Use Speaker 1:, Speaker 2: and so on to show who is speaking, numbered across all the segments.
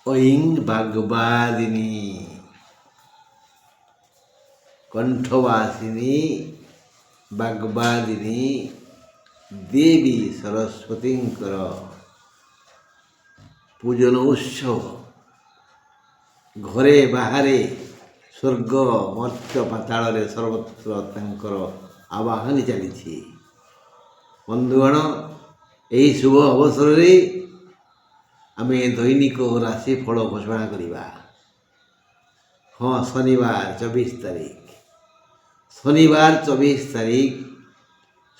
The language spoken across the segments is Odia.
Speaker 1: ঐং বাগবাদিনী কণ্ঠবাসিনী ବାଗ୍ବାଦିନୀ ଦେବୀ ସରସ୍ୱତୀଙ୍କର ପୂଜନ ଉତ୍ସବ ଘରେ ବାହାରେ ସ୍ୱର୍ଗ ମର୍ତ୍ତ୍ୟ ପାତାଳରେ ସର୍ବତ୍ର ତାଙ୍କର ଆବାହନୀ ଚାଲିଛି। ବନ୍ଧୁଗଣ, ଏହି ଶୁଭ ଅବସରରେ ଆମେ ଦୈନିକ ରାଶିଫଳ ଘୋଷଣା କରିବା। ହଁ, ଶନିବାର 24 ତାରିଖ। ଶନିବାର 24 ତାରିଖ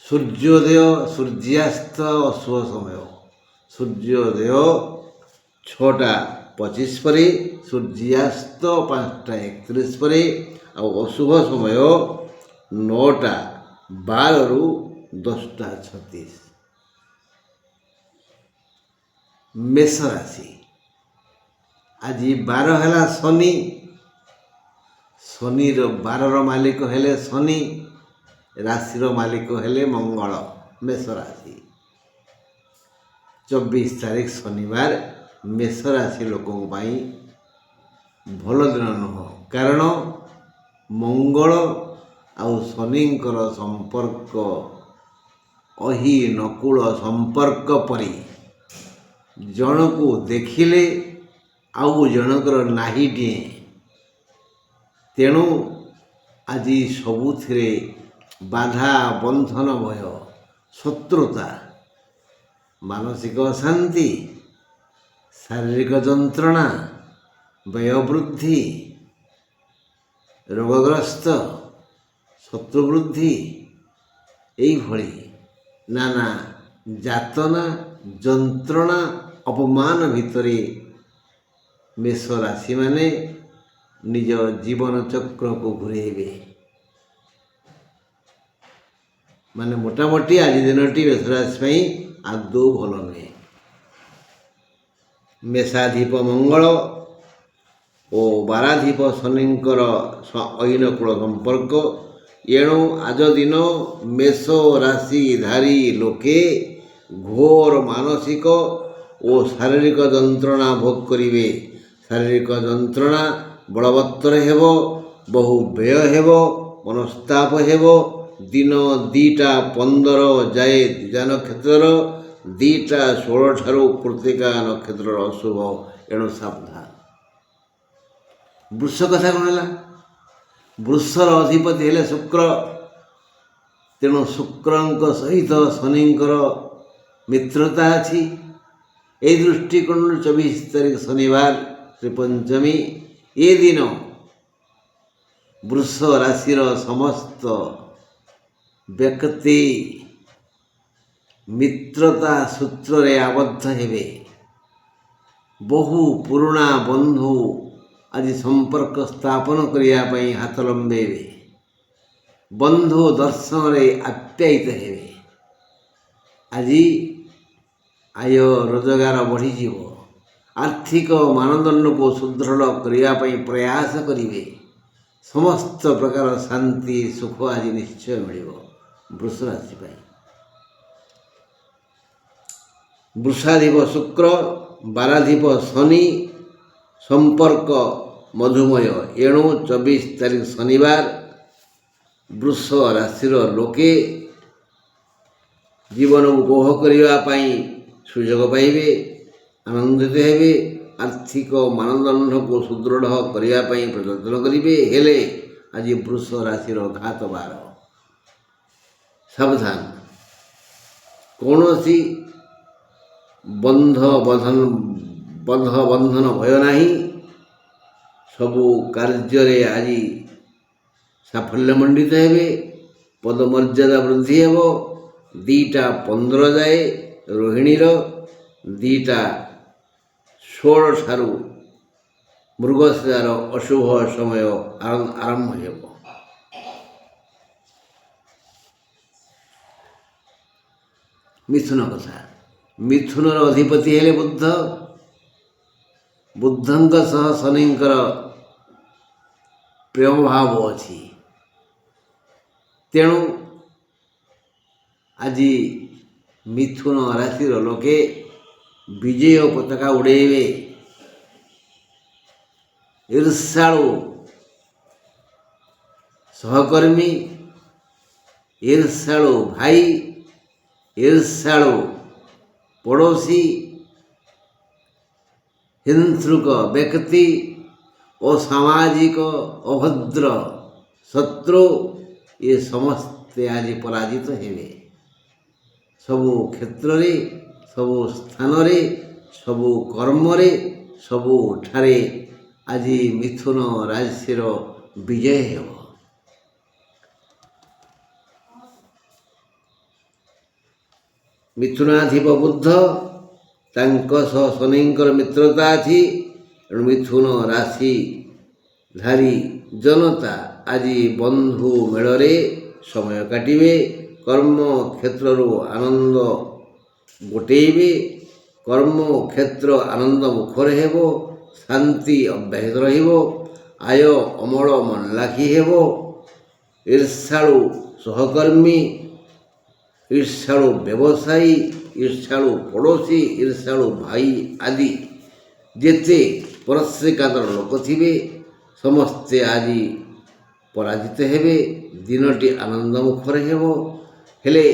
Speaker 1: ସୂର୍ଯ୍ୟୋଦୟ ସୂର୍ଯ୍ୟାସ୍ତ ଅଶୁଭ ସମୟ। ସୂର୍ଯ୍ୟୋଦୟ 6ଟା 25 ପରେ, ସୂର୍ଯ୍ୟାସ୍ତ 5ଟା 31 ପରେ, ଆଉ ଅଶୁଭ ସମୟ 9ଟା 12ରୁ 10ଟା 36। ମେଷ ରାଶି। ଆଜି ବାର ହେଲା ଶନି। ଶନିର ବାରର ମାଲିକ ହେଲେ ଶନି, ରାଶିର ମାଲିକ ହେଲେ ମଙ୍ଗଳ। ମେଷ ରାଶି 24 ତାରିଖ ଶନିବାର ମେଷ ରାଶି ଲୋକଙ୍କ ପାଇଁ ଭଲ ଦିନ ନୁହଁ। କାରଣ ମଙ୍ଗଳ ଆଉ ଶନିଙ୍କର ସମ୍ପର୍କ ଅହି ନକୁଳ ସମ୍ପର୍କ ପରି। ଜଣକୁ ଦେଖିଲେ ଆଉ ଜଣଙ୍କର ନାହିଁ ଡିଏଁ। ତେଣୁ ଆଜି ସବୁଥିରେ ବାଧା ବନ୍ଧନ ଭୟ, ଶତ୍ରୁତା, ମାନସିକ ଅଶାନ୍ତି, ଶାରୀରିକ ଯନ୍ତ୍ରଣା, ବ୍ୟୟବୃଦ୍ଧି, ରୋଗଗ୍ରସ୍ତ, ଶତ୍ରୁବୃଦ୍ଧି, ଏଇଭଳି ନାନା ଯାତନା ଯନ୍ତ୍ରଣା ଅପମାନ ଭିତରେ ମେଷ ରାଶିମାନେ ନିଜ ଜୀବନ ଚକ୍ରକୁ ଘୂରେଇବେ। ମାନେ ମୋଟାମୋଟି ଆଜି ଦିନଟି ମେଷ ରାଶି ପାଇଁ ଆଦୌ ଭଲ ନୁହେଁ। ମେଷାଧିପ ମଙ୍ଗଳ ଓ ବାରାଧିପ ଶନିଙ୍କର ଐନକୂଳ ସମ୍ପର୍କ। ଏଣୁ ଆଜ ଦିନ ମେଷ ରାଶିଧାରୀ ଲୋକେ ଘୋର ମାନସିକ ଓ ଶାରୀରିକ ଯନ୍ତ୍ରଣା ଭୋଗ କରିବେ। ଶାରୀରିକ ଯନ୍ତ୍ରଣା ବଳବତ୍ତର ହେବ, ବହୁ ବ୍ୟୟ ହେବ, ମନସ୍ତାପ ହେବ। ଦିନ 2ଟା 15 ଯାଏ ଦ୍ୱିଜା ନକ୍ଷତ୍ରର, 2ଟା 16 ଠାରୁ କୃତ୍ତିକା ନକ୍ଷତ୍ରର ଅଶୁଭ। ଏଣୁ ସାବଧାନ। ବୃଷ କଥା କ'ଣ ହେଲା? ବୃଷର ଅଧିପତି ହେଲେ ଶୁକ୍ର। ତେଣୁ ଶୁକ୍ରଙ୍କ ସହିତ ଶନିଙ୍କର ମିତ୍ରତା ଅଛି। ଏହି ଦୃଷ୍ଟିକୋଣରୁ 24 ତାରିଖ ଶନିବାର ଶ୍ରୀ ପଞ୍ଚମୀ, ଏ ଦିନ ବୃଷ ରାଶିର ସମସ୍ତ ବ୍ୟକ୍ତି ମିତ୍ରତା ସୂତ୍ରରେ ଆବଦ୍ଧ ହେବେ। ବହୁ ପୁରୁଣା ବନ୍ଧୁ ଆଜି ସମ୍ପର୍କ ସ୍ଥାପନ କରିବା ପାଇଁ ହାତ ଲମ୍ବେଇବେ। ବନ୍ଧୁ ଦର୍ଶନରେ ଆପ୍ୟାୟିତ ହେବେ। ଆଜି ଆୟ ରୋଜଗାର ବଢ଼ିଯିବ। ଆର୍ଥିକ ମାନଦଣ୍ଡକୁ ସୁଦୃଢ଼ କରିବା ପାଇଁ ପ୍ରୟାସ କରିବେ। ସମସ୍ତ ପ୍ରକାର ଶାନ୍ତି ସୁଖ ଆଜି ନିଶ୍ଚୟ ମିଳିବ ବୃଷ ରାଶି ପାଇଁ। ବୃଷାଧିପ ଶୁକ୍ର, ବାରାଧିପ ଶନି ସମ୍ପର୍କ ମଧୁମୟ। ଏଣୁ 24 ତାରିଖ ଶନିବାର ବୃଷ ରାଶିର ଲୋକେ ଜୀବନକୁ ଉପଭୋଗ କରିବା ପାଇଁ ସୁଯୋଗ ପାଇବେ, ଆନନ୍ଦିତ ହେବେ। ଆର୍ଥିକ ମାନଦଣ୍ଡକୁ ସୁଦୃଢ଼ କରିବା ପାଇଁ ପ୍ରଯତ୍ନ କରିବେ। ହେଲେ ଆଜି ବୃଷ ରାଶିର ଘାତ ବାର। ସାବଧାନ। କୌଣସି ବନ୍ଧନ ଭୟ ନାହିଁ। ସବୁ କାର୍ଯ୍ୟରେ ଆଜି ସାଫଲ୍ୟମଣ୍ଡିତ ହେବେ। ପଦମର୍ଯ୍ୟାଦା ବୃଦ୍ଧି ହେବ। 2ଟା 15 ଯାଏ ରୋହିଣୀର, 2ଟା 16 ଠାରୁ ମୃଗଶିରାର ଅଶୁଭ ସମୟ ଆରମ୍ଭ ହେବ। ମିଥୁନ କଥା। ମିଥୁନର ଅଧିପତି ହେଲେ ବୁଧ। ବୁଧଙ୍କ ସହ ଶନିଙ୍କର ପ୍ରେମ ଭାବ ଅଛି। ତେଣୁ ଆଜି ମିଥୁନ ରାଶିର ଲୋକେ ବିଜୟ ପତାକା ଉଡ଼େଇବେ। ईर्ष्याळु सहकर्मी, ईर्ष्याळु भाई, ईर्ष्याळु पड़ोसी, हिंसुक व्यक्ति, असामाजिक अभद्र शत्रु, ये समस्ते आज पराजित हेबे। सबु क्षेत्र रे, सबु स्थान रे, सबु कर्म रे, सबु ठारे आज मिथुन राशिर विजय हेब। मिथुनाधिप बुद्ध तांक सह शनिंकर मित्रता अछि। मिथुन राशि धारी जनता आज बंधु मेଳରେ समय काटिबे। कर्म क्षेत्र आनंद गोटेबे। कर्म क्षेत्र आनंद मुखर हेब। शांति अब्याहत रहिब। आय अमल मनलाखी हेब। ईर्ष्याळु सहकर्मी, ईर्ष्याळु व्यवसायी, ईर्ष्याळु पड़ोसी, ईर्ष्याळु भाई आदि जेते परश्रीकातर लोक थिबे समस्ते आज पराजित हेबे। दिनटी आनंद मुखर हेब। हेले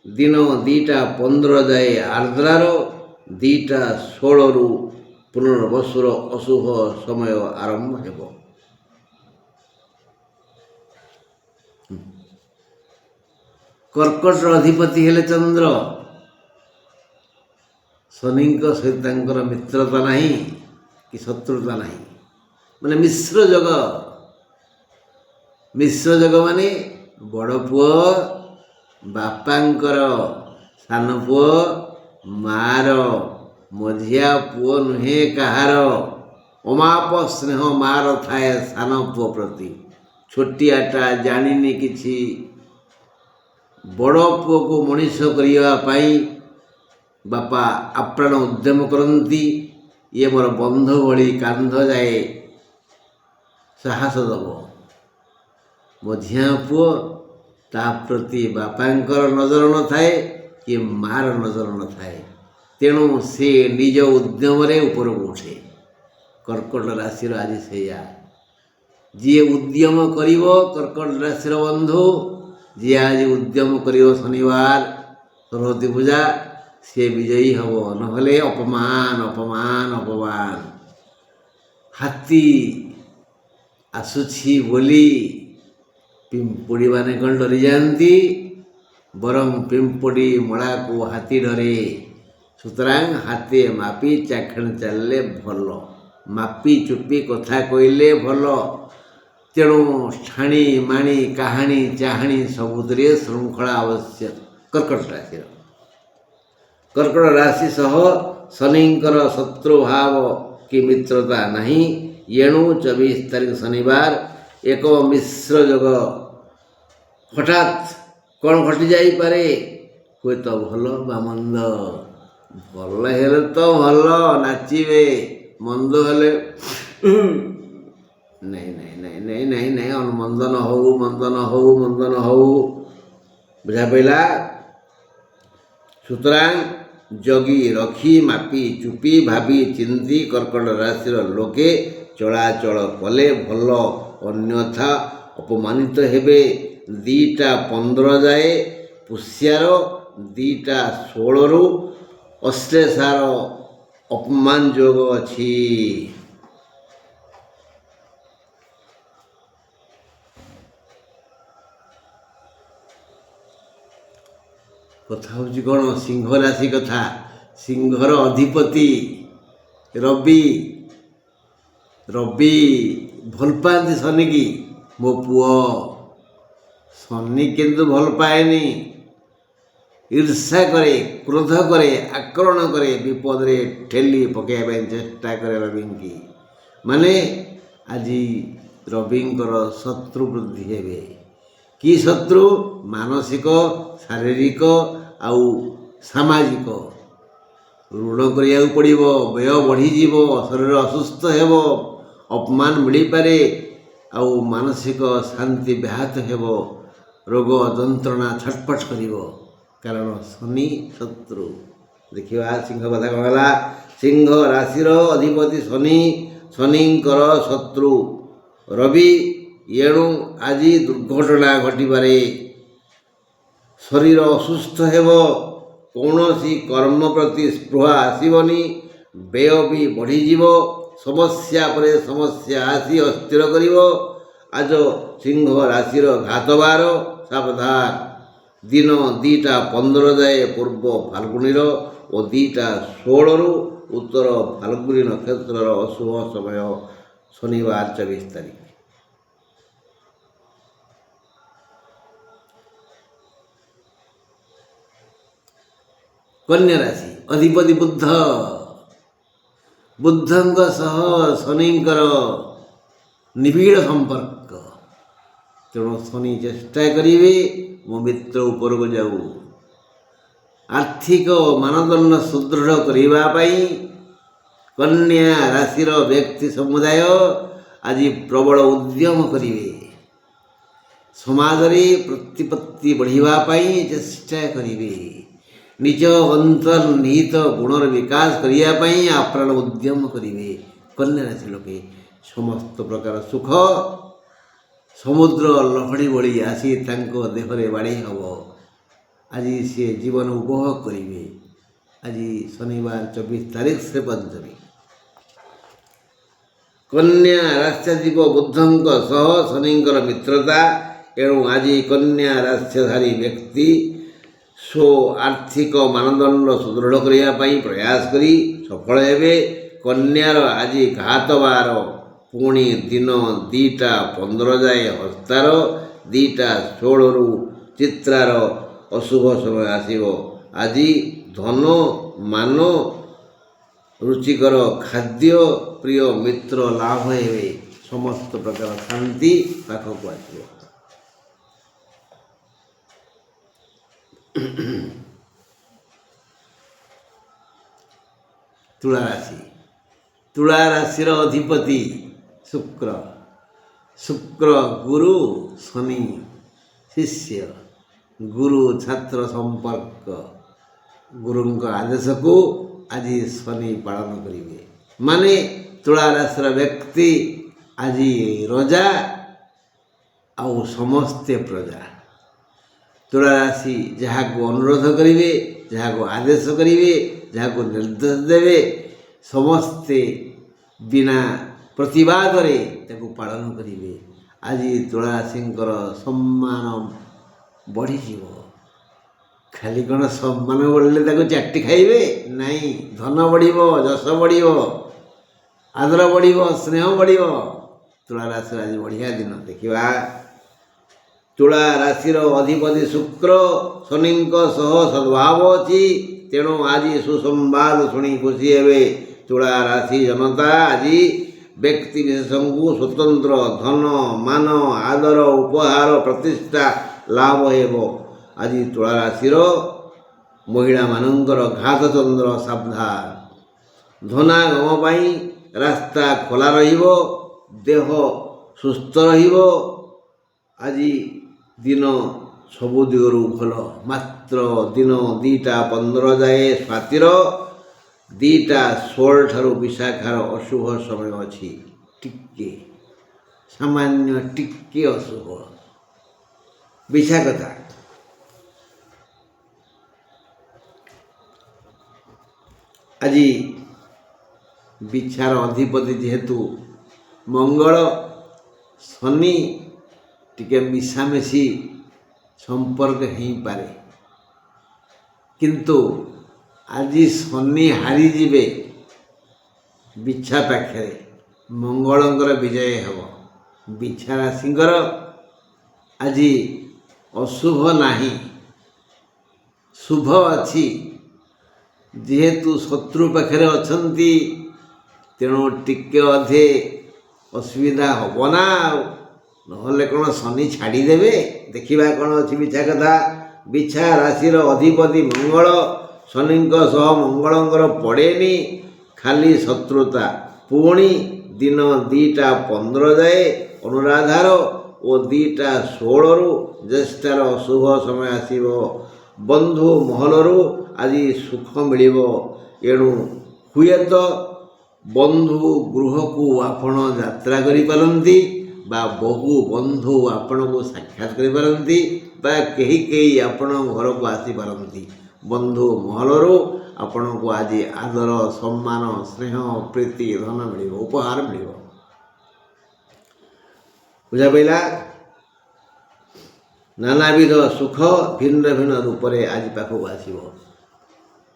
Speaker 1: दिन 2टा 15 जाए आर्द्रार, 2टा 16 पुनर्वसुर अशुभ समय आरंभ हेब। कर्कट अधिपति हेले चंद्र। शनि सहित मित्रता नहीं कि शत्रुता नहीं, माने मिश्र जग। मिश्र जग माने बड़ पुओ बापांकर सान पुओ मार, मझिया पुओ नुहे कहार। अमाप स्नेह मार थाए सान पुओ प्रति। छोटियाटा जानिनी किछि, बड़ पुओ को मनीष करिया पाई बापा आप्राण उद्यम करती। ये मोर बंधु भली कांध जाए साहस दब। मझिया पुओ ता प्रति बापांकर नजर न थाए कि मार नजर न थाए, तेणु से निज उद्यम रे ऊपर उठे। कर्कट राशि आज सेया जी उद्यम करिवो कर्कट राशि बंधु, जी आज उद्यम करिवो शनिवार सरस्वती पूजा सी विजयी हम। नहले अपमान अपमान अपमान। हाथी आसुछि बोली पिंपुड़ी माने कौन डरी जाती, बरम पिंपुड़ी मड़ा को हाथी डरे। सुतरां हाथी मापी चाखण चलले भल, मापी चुपी कथा कहले भल। तेणु ठाणी माणी कहानी चाहाणी सबुदरे श्रृंखला आवश्यक। कर्कट राशि कर्कट राशि सह शनिंकर शत्रुभाव की मित्रता नहीं। एणु 24 तारीख शनिवार एक मिश्र जग। हठात कौन घटी जाई पारे, हुए तो भल बा मंद। भल हेले तो भल नाचिबे, मंद हेले नहीं नहीं नहीं नहीं नहीं नहीं मंद न हो, मंद न हो, मंद न हो। बुझा पड़ा। सुतरां जगी रखी मापी चुपी भावी चिंती कर्कट राशि लोके चलाचल कले भल, अन्यथा अपमानित हेबे। 2टा 15 जाए पुष्यार, 2टा 16 अश्लेषार अपमान जोग अछि। कथा हूँ कौन सिंह राशि कथा। सिंहर अधिपति रवि। रवि भल पाती शनि की मो पुओ। शनि किंतु भल पाएनी, ईर्षा करे, क्रोध करे, आक्रमण करे, विपद रे ठेली पकड़ चेष्टा करे रवि की। माने आज रविंकर शत्रु वृद्धि हेबे। कि शत्रु? मानसिक, शारीरिक आउ सामाजिक। ऋण करिया पड़िबो, व्यय बढ़ीजीव, शरीर असुस्थ हेब, अपमान मिल पारे, आउ मानसिक शांति व्याहत हेब, रोग जंत्रणा छटपट करिवो, कारण शनि शत्रु। देखिवा सिंह कथा कौन है। सिंह राशि अधिपति शनि ଶନିଙ୍କର ଶତ୍ରୁ ରବି, ଏଣୁ ଆଜି ଦୁର୍ଘଟଣା ଘଟିପାରେ। ଶରୀର ଅସୁସ୍ଥ ହେବ, କୌଣସି କର୍ମ ପ୍ରତି ସ୍ପୃହା ଆସିବନି, ବ୍ୟୟ ବି ବଢ଼ିଯିବ, ସମସ୍ୟା ପରେ ସମସ୍ୟା ଆସି ଅସ୍ଥିର କରିବ। ଆଜ ସିଂହ ରାଶିର ଘାତବାର, ସାବଧାନ। ଦିନ 2ଟା 15 ଯାଏ ପୂର୍ବ ଫାଲ୍ଗୁଣୀର ଓ 2ଟା 16ରୁ ଉତ୍ତର ଫାଲ୍ଗୁଣୀ ନକ୍ଷତ୍ରର ଅଶୁଭ ସମୟ ଶନିବାର 24 ତାରିଖ। କନ୍ୟା ରାଶି ଅଧିପତି ବୁଧ। ବୁଧଙ୍କ ସହ ଶନିଙ୍କର ନିବିଡ଼ ସମ୍ପର୍କ, ତେଣୁ ଶନି ଚେଷ୍ଟା କରିବେ ମୋ ମିତ୍ର ଉପରକୁ ଯାଉ। ଆର୍ଥିକ ମାନଦଣ୍ଡ ସୁଦୃଢ଼ କରିବା ପାଇଁ କନ୍ୟା ରାଶିର ବ୍ୟକ୍ତି ସମୁଦାୟ ଆଜି ପ୍ରବଳ ଉଦ୍ୟମ କରିବେ। ସମାଜରେ ପ୍ରତିପତ୍ତି ବଢ଼ିବା ପାଇଁ ଚେଷ୍ଟା କରିବେ। ନିଜ ଅନ୍ତର୍ନିହିତ ଗୁଣର ବିକାଶ କରିବା ପାଇଁ ଆପ୍ରାଣ ଉଦ୍ୟମ କରିବେ। କନ୍ୟା ରାଶି ଲୋକେ ସମସ୍ତ ପ୍ରକାର ସୁଖ ସମୁଦ୍ର ଲହଡ଼ି ଭଳି ଆସି ତାଙ୍କ ଦେହରେ ବାଡ଼େଇ ହେବ। ଆଜି ସିଏ ଜୀବନ ଉପଭୋଗ କରିବେ। ଆଜି ଶନିବାର 24 ତାରିଖ ସେ ପଞ୍ଚମୀ। କନ୍ୟା ରାଶ୍ୟାଧିପ ବୁଧଙ୍କ ସହ ଶନିଙ୍କର ମିତ୍ରତା, ଏଣୁ ଆଜି କନ୍ୟା ରାଶ୍ୟଧାରୀ ବ୍ୟକ୍ତି ଆର୍ଥିକ ମାନଦଣ୍ଡ ସୁଦୃଢ଼ କରିବା ପାଇଁ ପ୍ରୟାସ କରି ସଫଳ ହେବେ। କନ୍ୟାର ଆଜି ଘାତବାର, ପୁଣି ଦିନ 2ଟା 15 ଯାଏ ହସ୍ତାର, 2ଟା 16ରୁ ଚିତ୍ରାର ଅଶୁଭ ସମୟ ଆସିବ। ଆଜି ଧନ ମାନ, ରୁଚିକର ଖାଦ୍ୟ, ପ୍ରିୟ ମିତ୍ର ଲାଭ ହେବେ। ସମସ୍ତ ପ୍ରକାର ଶାନ୍ତି ପାଖକୁ ଆସିବ। ତୁଳା ରାଶି। ତୁଳା ରାଶିର ଅଧିପତି ଶୁକ୍ର। ଶୁକ୍ର ଗୁରୁ ଶନି ଶିଷ୍ୟ, ଗୁରୁ ଛାତ୍ର ସମ୍ପର୍କ। ଗୁରୁଙ୍କ ଆଦେଶକୁ ଆଜି ଶନି ପାଳନ କରିବେ। ମାନେ ତୁଳା ରାଶିର ବ୍ୟକ୍ତି ଆଜି ରଜା ଆଉ ସମସ୍ତେ ପ୍ରଜା। ତୁଳା ରାଶି ଯାହାକୁ ଅନୁରୋଧ କରିବେ, ଯାହାକୁ ଆଦେଶ କରିବେ, ଯାହାକୁ ନିର୍ଦ୍ଦେଶ ଦେବେ, ସମସ୍ତେ ବିନା ପ୍ରତିବାଦରେ ତାକୁ ପାଳନ କରିବେ। ଆଜି ତୁଳା ରାଶିଙ୍କର ସମ୍ମାନ ବଢ଼ିଯିବ। ଖାଲି କ'ଣ ସମ୍ମାନ ବଢ଼ିଲେ ତାକୁ ଚାଟି ଖାଇବେ? ନାହିଁ, ଧନ ବଢ଼ିବ, ଯଶ ବଢ଼ିବ, ଆଦର ବଢ଼ିବ, ସ୍ନେହ ବଢ଼ିବ। ତୁଳା ରାଶିର ଆଜି ବଢ଼ିଆ ଦିନ। ଦେଖିବା, ତୁଳା ରାଶିର ଅଧିପତି ଶୁକ୍ର ଶନିଙ୍କ ସହ ସଦ୍ଭାବ ଅଛି, ତେଣୁ ଆଜି ସୁସମ୍ବାଦ ଶୁଣି ଖୁସି ହେବେ। ତୁଳା ରାଶି ଜନତା ଆଜି ବ୍ୟକ୍ତି ବିଶେଷଙ୍କୁ ସ୍ୱତନ୍ତ୍ର ଧନ ମାନ ଆଦର ଉପହାର ପ୍ରତିଷ୍ଠା ଲାଭ ହେବ। ଆଜି ତୁଳା ରାଶିର ମହିଳାମାନଙ୍କର ଘାତଚନ୍ଦ୍ର, ସାବଧାନ। ଧନାଗମ ପାଇଁ ରାସ୍ତା ଖୋଲା ରହିବ, ଦେହ ସୁସ୍ଥ ରହିବ। ଆଜି ଦିନ ସବୁ ଦିଗରୁ ଭଲ। ମାତ୍ର ଦିନ 2ଟା 15 ଯାଏ ସ୍ୱାତିର, 2ଟା 16 ଠାରୁ ବିଶାଖାର ଅଶୁଭ ସମୟ ଅଛି। ଟିକେ ସାମାନ୍ୟ ଟିକେ ଅଶୁଭ ବିଶାଖତା। ଆଜି ବିଛାର ଅଧିପତି ଯେହେତୁ ମଙ୍ଗଳ, ଶନି ଟିକେ ମିଶାମିଶି ସମ୍ପର୍କ ହେଇପାରେ, କିନ୍ତୁ ଆଜି ଶନି ହାରିଯିବେ। ବିଛା ପାଖରେ ମଙ୍ଗଳଙ୍କର ବିଜୟ ହେବ। ବିଛା ରାଶିଙ୍କର ଆଜି ଅଶୁଭ ନାହିଁ, ଶୁଭ ଅଛି। ଯେହେତୁ ଶତ୍ରୁ ପାଖରେ ଅଛନ୍ତି, ତେଣୁ ଟିକେ ଅଧେ ଅସୁବିଧା ହେବ ନା। ଆଉ ନହେଲେ କ'ଣ ଶନି ଛାଡ଼ିଦେବେ? ଦେଖିବା କ'ଣ ଅଛି ବିଛା କଥା। ବିଛା ରାଶିର ଅଧିପତି ମଙ୍ଗଳ, ଶନିଙ୍କ ସହ ମଙ୍ଗଳଙ୍କର ପଡ଼େନି, ଖାଲି ଶତ୍ରୁତା। ପୁଣି ଦିନ 2ଟା 15 ଯାଏ ଅନୁରାଧାର ଓ 2ଟା 16ରୁ ଜ୍ୟେଷ୍ଠାର ଶୁଭ ସମୟ ଆସିବ। ବନ୍ଧୁ ମହଲରୁ ଆଜି ସୁଖ ମିଳିବ। ଏଣୁ ହୁଏତ ବନ୍ଧୁ ଗୃହକୁ ଆପଣ ଯାତ୍ରା କରିପାରନ୍ତି ବା ବହୁ ବନ୍ଧୁ ଆପଣଙ୍କୁ ସାକ୍ଷାତ କରିପାରନ୍ତି ବା କେହି କେହି ଆପଣଙ୍କ ଘରକୁ ଆସିପାରନ୍ତି। ବନ୍ଧୁ ମହଲରୁ ଆପଣଙ୍କୁ ଆଜି ଆଦର, ସମ୍ମାନ, ସ୍ନେହ, ପ୍ରୀତି, ଧନ ମିଳିବ, ଉପହାର ମିଳିବ। ବୁଝା ପଇଲା? ନାନାବିଧ ସୁଖ ଭିନ୍ନ ଭିନ୍ନ ରୂପରେ ଆଜି ପାଖକୁ ଆସିବ।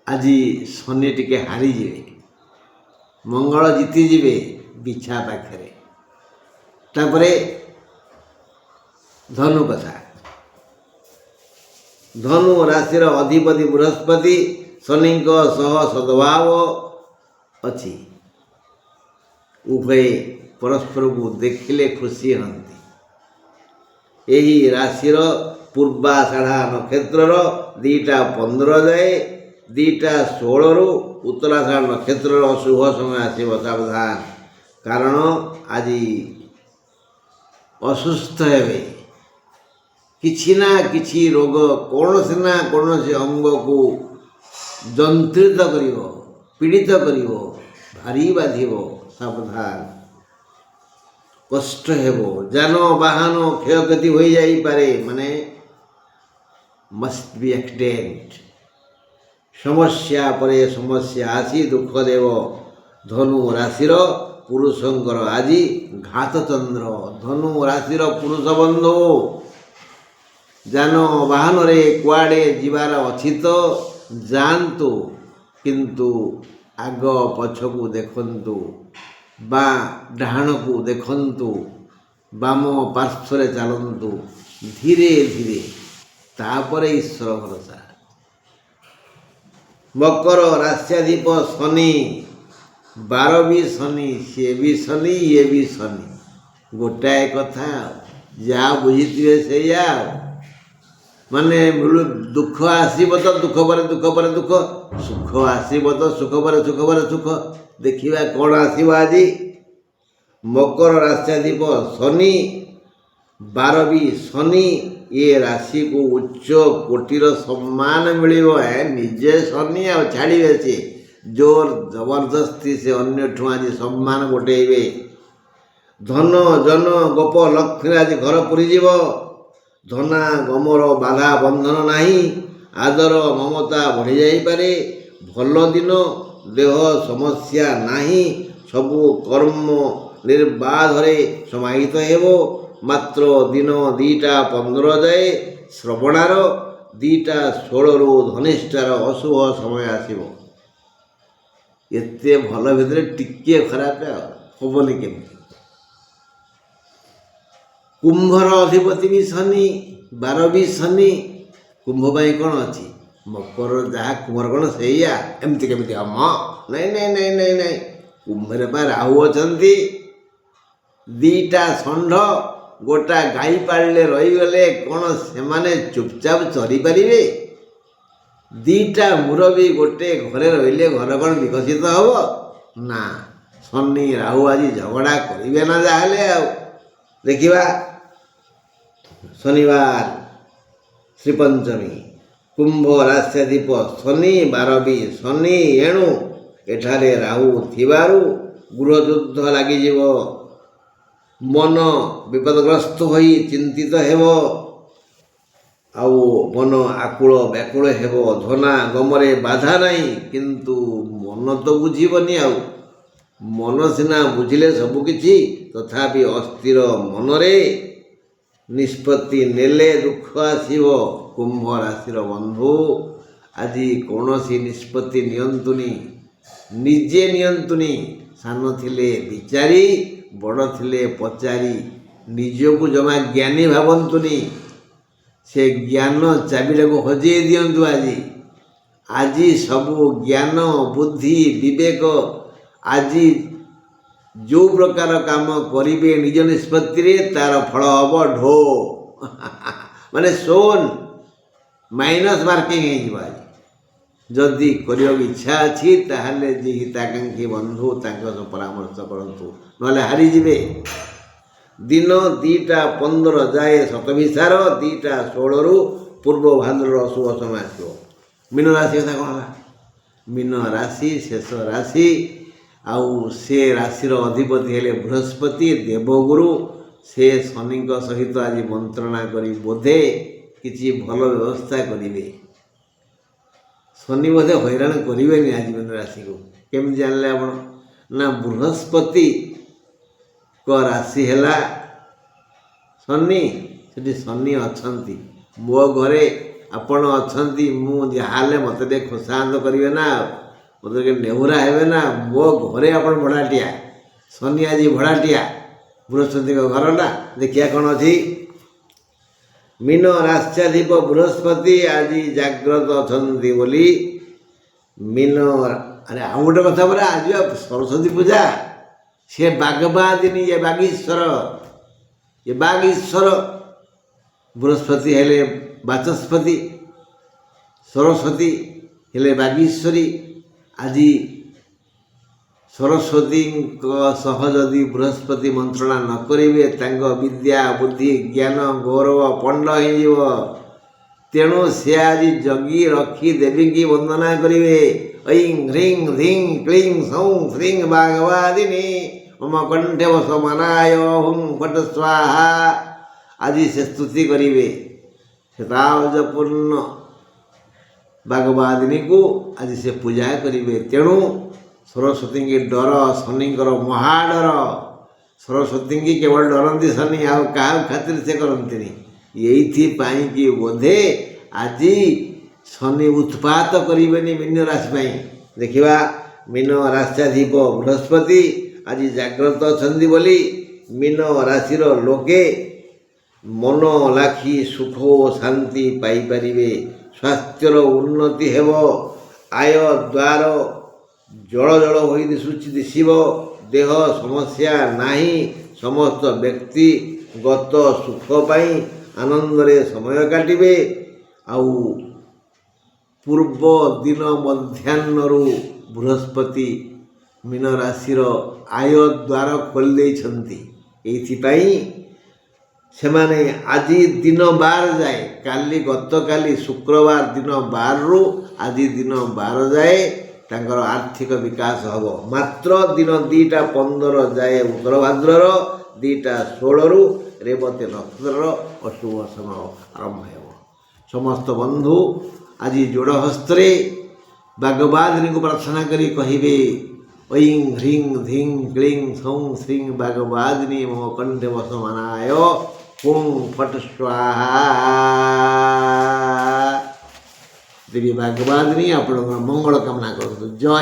Speaker 1: ଆଜି ଶନି ଟିକେ ହାରିଯିବେ, ମଙ୍ଗଳ ଜିତିଯିବେ ବିଛା ପାଖରେ। ତାପରେ ଧନୁ କଥା। ଧନୁ ରାଶିର ଅଧିପତି ବୃହସ୍ପତି ଶନିଙ୍କ ସହ ସଦ୍ଭାବ ଅଛି। ଉଭୟ ପରସ୍ପରକୁ ଦେଖିଲେ ଖୁସି ହୁଅନ୍ତି। ଏହି ରାଶିର ପୂର୍ବାଷାଢ଼ା ନକ୍ଷତ୍ରର 2ଟା 15 ଯାଏ, 2ଟା 16ରୁ ଉତ୍ତରାଷାଢ଼ ନକ୍ଷତ୍ରର ଅଶୁଭ ସମୟ ଆସିବ। ସାବଧାନ, କାରଣ ଆଜି ଅସୁସ୍ଥ ହେବେ। କିଛି ନା କିଛି ରୋଗ କୌଣସି ନା କୌଣସି ଅଙ୍ଗକୁ ଯନ୍ତ୍ରିତ କରିବ, ପୀଡ଼ିତ କରିବ, ଭାରି ବାଧିବ। ସାବଧାନ, କଷ୍ଟ ହେବ, ଯାନବାହନ କ୍ଷୟକ୍ଷତି ହୋଇଯାଇପାରେ, ମାନେ ମଷ୍ଟ ବି ଆକ୍ସିଡେଣ୍ଟ। ସମସ୍ୟା ପରେ ସମସ୍ୟା ଆସି ଦୁଃଖ ଦେବ। ଧନୁ ରାଶିର ପୁରୁଷଙ୍କର ଆଜି ଘାତଚନ୍ଦ୍ର। ଧନୁ ରାଶିର ପୁରୁଷ ବନ୍ଧୁ, ଯାନବାହନରେ କୁଆଡ଼େ ଯିବାର ଅଛି ତ ଯାଆନ୍ତୁ, କିନ୍ତୁ ଆଗ ପଛକୁ ଦେଖନ୍ତୁ, ବାଁ ଡାହାଣକୁ ଦେଖନ୍ତୁ, ବାମ ପାର୍ଶ୍ୱରେ ଚାଲନ୍ତୁ ଧୀରେ ଧୀରେ, ତାପରେ ଈଶ୍ୱର ଭରସା। ମକର ରାଶ୍ୟାଧିପ ଶନି, 12 ବି ଶନି, ସିଏ ବି ଶନି, ଇଏ ବି ଶନି। ଗୋଟାଏ କଥା, ଯାହା ବୁଝିଥିବେ ସେଇଆ। ମାନେ ଦୁଃଖ ଆସିବ ତ ଦୁଃଖ ପରେ ଦୁଃଖ ପରେ ଦୁଃଖ, ସୁଖ ଆସିବ ତ ସୁଖ ପରେ ସୁଖ ପରେ ସୁଖ। ଦେଖିବା କ'ଣ ଆସିବ ଆଜି। ମକର ରାଶ୍ୟାଧିପ ଶନି, 12 ବି ଶନି, ଏ ରାଶିକୁ ଉଚ୍ଚ କୋଟିର ସମ୍ମାନ ମିଳିବ। ନିଜେ ଶନି ଆଉ ଛାଡ଼ିବେ ସିଏ, ଜୋର ଜବରଦସ୍ତି ସେ ଅନ୍ୟଠୁ ଆଜି ସମ୍ମାନ ଗୋଟେଇବେ। ଧନ ଜନ ଗୋପ ଲକ୍ଷ୍ମୀରେ ଆଜି ଘର ପୁରିଯିବ। ଧନା ଗମର ବାଧା ବନ୍ଧନ ନାହିଁ। ଆଦର ମମତା ବଢ଼ିଯାଇପାରେ। ଭଲ ଦିନ, ଦେହ ସମସ୍ୟା ନାହିଁ। ସବୁ କର୍ମ ନିର୍ବାଧରେ ସମାହିତ ହେବ। ମାତ୍ର ଦିନ 2ଟା 15 ଯାଏ ଶ୍ରବଣାର, 2ଟା 16ରୁ ଧନିଷ୍ଠାର ଅଶୁଭ ସମୟ ଆସିବ। ଏତେ ଭଲ ଭିତରେ ଟିକିଏ ଖରାପ ହବନି କେମିତି। କୁମ୍ଭର ଅଧିପତି ବି ଶନି, 12 ବି ଶନି। କୁମ୍ଭ ପାଇଁ କ'ଣ ଅଛି? ମକର ଯାହା କୁମ୍ଭର କ'ଣ ସେଇଆ? ଏମିତି କେମିତି ହବ? ନାଇଁ ନାଇଁ ନାଇଁ ନାଇଁ ନାଇଁ, କୁମ୍ଭରେ ବା ରାହୁ ଅଛନ୍ତି। 2ଟା ଷଣ୍ଢ ଗୋଟା ଗାଈ ପାଳିଲେ ରହିଗଲେ କ'ଣ ସେମାନେ ଚୁପଚାପ ଚରିପାରିବେ? 2ଟା ମୁରବୀ ଗୋଟେ ଘରେ ରହିଲେ ଘର କ'ଣ ବିକଶିତ ହେବ? ନା, ଶନି ରାହୁ ଆଜି ଝଗଡ଼ା କରିବେ ନା ଯାହେଲେ। ଆଉ ଦେଖିବା, ଶନିବାର ଶ୍ରୀପଞ୍ଚମୀ, କୁମ୍ଭ ରାଶ୍ୟାଧିପ ଶନି, 12 ବି ଶନି। ଏଣୁ ଏଠାରେ ରାହୁ ଥିବାରୁ ଗୃହଯୁଦ୍ଧ ଲାଗିଯିବ। ମନ ବିପଦଗ୍ରସ୍ତ ହୋଇ ଚିନ୍ତିତ ହେବ। ଆଉ ମନ ଆକୁଳ ବ୍ୟାକୁଳ ହେବ। ଧନା ଗମରେ ବାଧା ନାହିଁ, କିନ୍ତୁ ମନ ତ ବୁଝିବନି। ଆଉ ମନ ସିନା ବୁଝିଲେ ସବୁକିଛି, ତଥାପି ଅସ୍ଥିର ମନରେ ନିଷ୍ପତ୍ତି ନେଲେ ଦୁଃଖ ଆସିବ। କୁମ୍ଭ ରାଶିର ବନ୍ଧୁ, ଆଜି କୌଣସି ନିଷ୍ପତ୍ତି ନିଅନ୍ତୁନି, ନିଜେ ନିଅନ୍ତୁନି। ସାନ ଥିଲେ ବିଚାରି, ବଡ଼ ଥିଲେ ପଚାରି। ନିଜକୁ ଜମା ଜ୍ଞାନୀ ଭାବନ୍ତୁନି। ସେ ଜ୍ଞାନ ଚାବିଟାକୁ ହଜେଇ ଦିଅନ୍ତୁ ଆଜି। ଆଜି ସବୁ ଜ୍ଞାନ, ବୁଦ୍ଧି, ବିବେକ, ଆଜି ଯେଉଁ ପ୍ରକାର କାମ କରିବେ ନିଜ ନିଷ୍ପତ୍ତିରେ, ତାର ଫଳ ହେବ ଢୋ। ମାନେ ଶୂନ, ମାଇନସ୍ ମାର୍କିଂ ହେଇଯିବ ଆଜି। ଯଦି କରିବାକୁ ଇଚ୍ଛା ଅଛି, ତାହେଲେ ଯେ ହିତାକାଂକ୍ଷୀ ବନ୍ଧୁ ତାଙ୍କ ସହ ପରାମର୍ଶ କରନ୍ତୁ, ନହେଲେ ହାରିଯିବେ। ଦିନ 2ଟା 15 ଯାଏ ଶତଭିସାର, 2ଟା 16ରୁ ପୂର୍ବ ଭାଦ୍ରର ଅଶୁଭ ସମୟ ଆସିବ। ମୀନ ରାଶି କଥା କ'ଣ ହେଲା? ମୀନ ରାଶି ଶେଷ ରାଶି। आउ से राशि अधिपति हेले बृहस्पति देवगुरु से शनि सहित आज मंत्रणा करी बोधे किसी भल व्यवस्था करेंगे। शनि बोधे हैरान करेंगे आज मीन राशि को केमी जानले आप ना बृहस्पति को राशि है शनि से शनि अच्छा मो घरे आपण अच्छा मुझे मत खुशांत करेंगे ना मत नेहुरा हे ना मो घरे आप भड़ाटिया शनि आज भड़ाटिया बृहस्पति घर ना देखिया कौन अच्छी मीन राष्ट्राधिप बृहस्पति आज जाग्रत अच्छा बोली मीन अरे आ गोटे कथा परा आज सरस्वती पूजा सी बागबादिनी ये बागीश्वर बृहस्पति हेले बाचस्पति सरस्वती हेले बागीश्वरी आज सरस्वती सह जदि बृहस्पति मंत्रणा न करेंगे विद्या बुद्धि ज्ञान गौरव पंड हो तेणु से आज जगी रखी देवी की वंदना करेंगे ऐं ह्रीं ह्रीं क्लीं सौं श्रीं भागवादिनी मम कंठे वसमानाय हुं फट स्वाहा आज से स्तुति करेंगे तावजपूर्ण भागवादिनी को आज से पूजा करेंगे। तेणु सरस्वती की डर शनि महाडर सरस्वती की केवल डरती शनि आ खातिर से करती यही कि बोधे आज शनि उत्पात करेंगे मीन राशि देखा मीन राष्ट्राधिप बृहस्पति आज जाग्रत अच्छा बोली मीन राशि लोके मन लाखी सुख और शांति पाइपर स्वास्थ्यर उन्नति हेब आय द्वार जल जल हो दिशुव देह समस्या नहीं समस्त व्यक्तिगत सुख पाई आनंदरे समय काटिबे आउ पूर्व दिन मध्याह्नरु बृहस्पति मीन राशि आय द्वार खोली से माने आज दिन बार जाए काली गत काली शुक्रवार दिन बार रु आज दिन बार जाए तांकर आर्थिक विकास हम मात्र दिन 2:15 जाए उत्तर भाद्र 2:16 रु रेवती नक्षत्र अशुभ समय आरंभ हो। समस्त बंधु आज जोड़ हस्ते बागवादिनी को प्रार्थना करी कहिबे ऐं ह्रीं धिं क्लीं सौं श्रीं बागवादिनी मम कंठे वसमानाय हुं फट स्वाहा। देवी बागवादिनी आपण मंगल कामना करतु। जय।